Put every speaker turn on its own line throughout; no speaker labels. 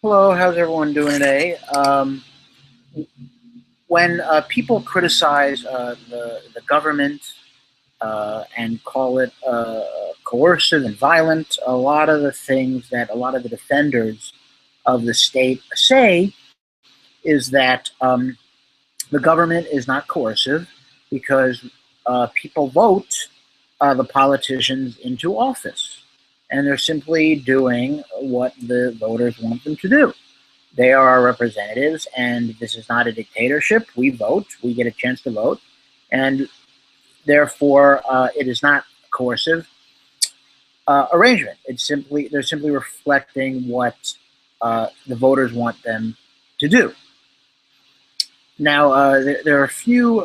Hello, how's everyone doing today? When people criticize the government and call it coercive and violent, a lot of the things that a lot of the defenders of the state say is that the government is not coercive because people vote the politicians into office, and they're simply doing what the voters want them to do. They are our representatives, and this is not a dictatorship. We vote, we get a chance to vote, and therefore it is not coercive arrangement. They're simply reflecting what the voters want them to do. Now, there are a few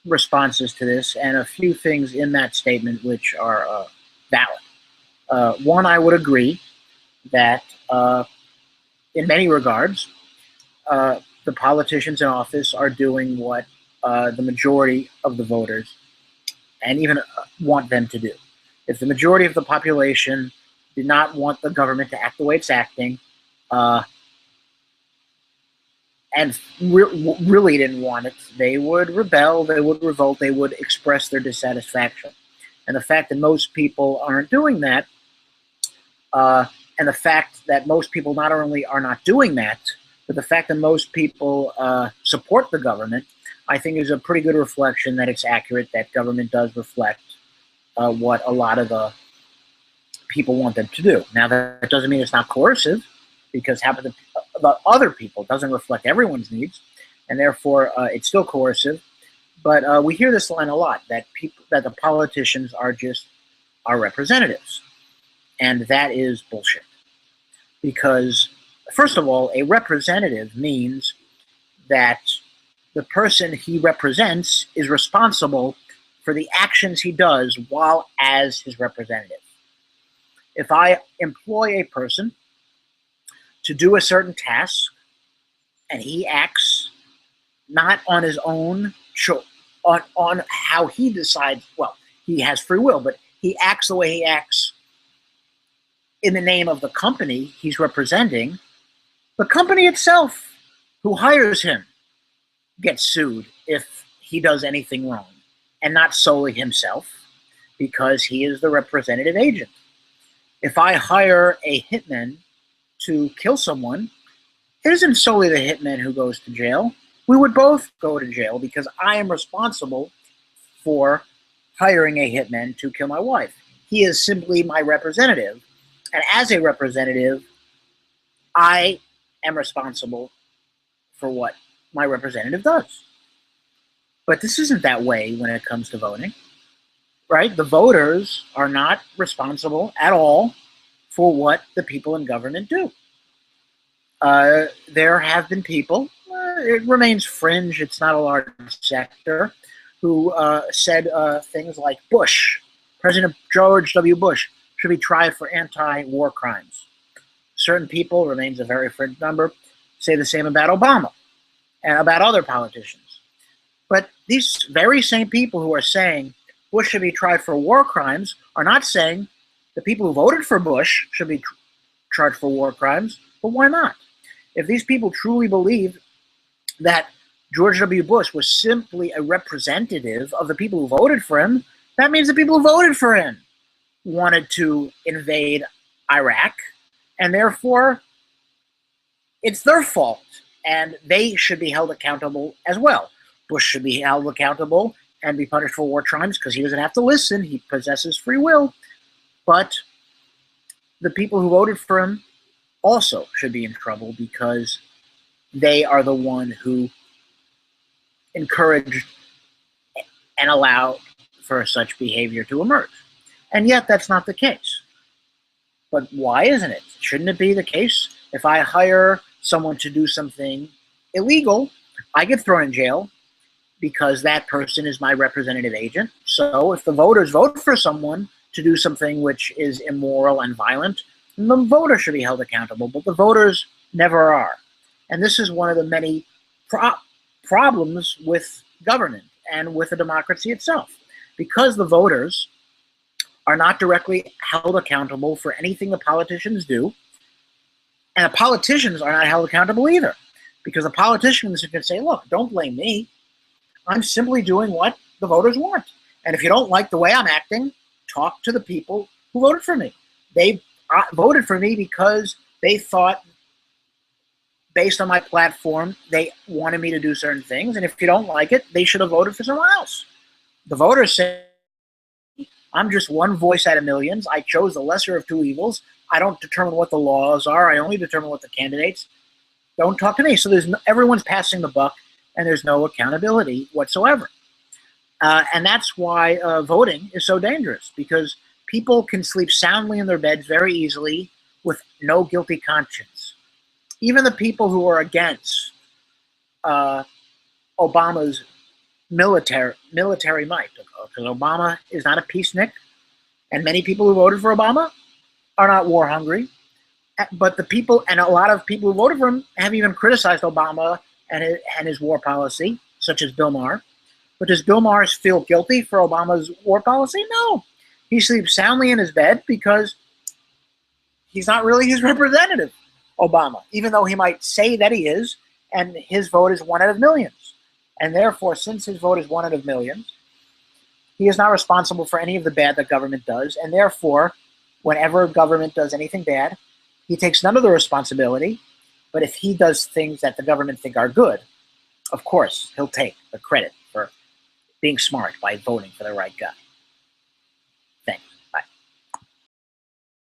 responses to this, and a few things in that statement which are valid. One, I would agree that in many regards, the politicians in office are doing what the majority of the voters and even want them to do. If the majority of the population did not want the government to act the way it's acting, and really didn't want it, they would rebel, they would revolt, they would express their dissatisfaction. And the fact that most people aren't doing that, and the fact that most people not only are not doing that, but the fact that most people support the government, I think is a pretty good reflection that it's accurate that government does reflect what a lot of the people want them to do. Now, that doesn't mean it's not coercive, because half of the other people doesn't reflect everyone's needs, and therefore it's still coercive. But we hear this line a lot, that the politicians are just our representatives, and that is bullshit. Because, first of all, a representative means that the person he represents is responsible for the actions he does while as his representative. If I employ a person to do a certain task, and he acts not on his own, on how he decides, well, he has free will, but he acts the way he acts in the name of the company he's representing, the company itself who hires him gets sued if he does anything wrong, and not solely himself, because he is the representative agent. If I hire a hitman to kill someone, it isn't solely the hitman who goes to jail. We would both go to jail because I am responsible for hiring a hitman to kill my wife. He is simply my representative. And as a representative, I am responsible for what my representative does. But this isn't that way when it comes to voting, right? The voters are not responsible at all for what the people in government do. There have been people, it remains fringe, it's not a large sector, who said things like President George W. Bush, should be tried for anti-war crimes. Certain people, remains a very fringe number, say the same about Obama and about other politicians. But these very same people who are saying Bush should be tried for war crimes are not saying the people who voted for Bush should be charged for war crimes, but why not? If these people truly believe that George W. Bush was simply a representative of the people who voted for him, that means the people who voted for him wanted to invade Iraq, and therefore it's their fault, and they should be held accountable as well. Bush should be held accountable and be punished for war crimes because he doesn't have to listen, he possesses free will. But the people who voted for him also should be in trouble because they are the one who encouraged and allowed for such behavior to emerge. And yet that's not the case. But why isn't it? Shouldn't it be the case? If I hire someone to do something illegal, I get thrown in jail because that person is my representative agent. So if the voters vote for someone to do something which is immoral and violent, then the voter should be held accountable, but the voters never are. And this is one of the many problems with government and with the democracy itself. Because the voters are not directly held accountable for anything the politicians do, And the politicians are not held accountable either, because the politicians can say, look, don't blame me. I'm simply doing what the voters want. And if you don't like the way I'm acting, talk to the people who voted for me. They voted for me because they thought, based on my platform, they wanted me to do certain things. And if you don't like it, they should have voted for someone else. The voters say, I'm just one voice out of millions. I chose the lesser of two evils. I don't determine what the laws are. I only determine what the candidates. Don't talk to me. So everyone's passing the buck, and there's no accountability whatsoever. And that's why voting is so dangerous, because people can sleep soundly in their beds very easily with no guilty conscience. Even the people who are against Obama's military might, because Obama is not a peacenik, and many people who voted for Obama are not war hungry. But the people, and a lot of people who voted for him, have even criticized Obama and his war policy, such as Bill Maher. But does Bill Maher feel guilty for Obama's war policy? No. He sleeps soundly in his bed because he's not really his representative, Obama, even though he might say that he is, and his vote is one out of millions. And therefore, since his vote is one out of millions, he is not responsible for any of the bad that government does. And therefore, whenever government does anything bad, he takes none of the responsibility. But if he does things that the government think are good, of course, he'll take the credit for being smart by voting for the right guy.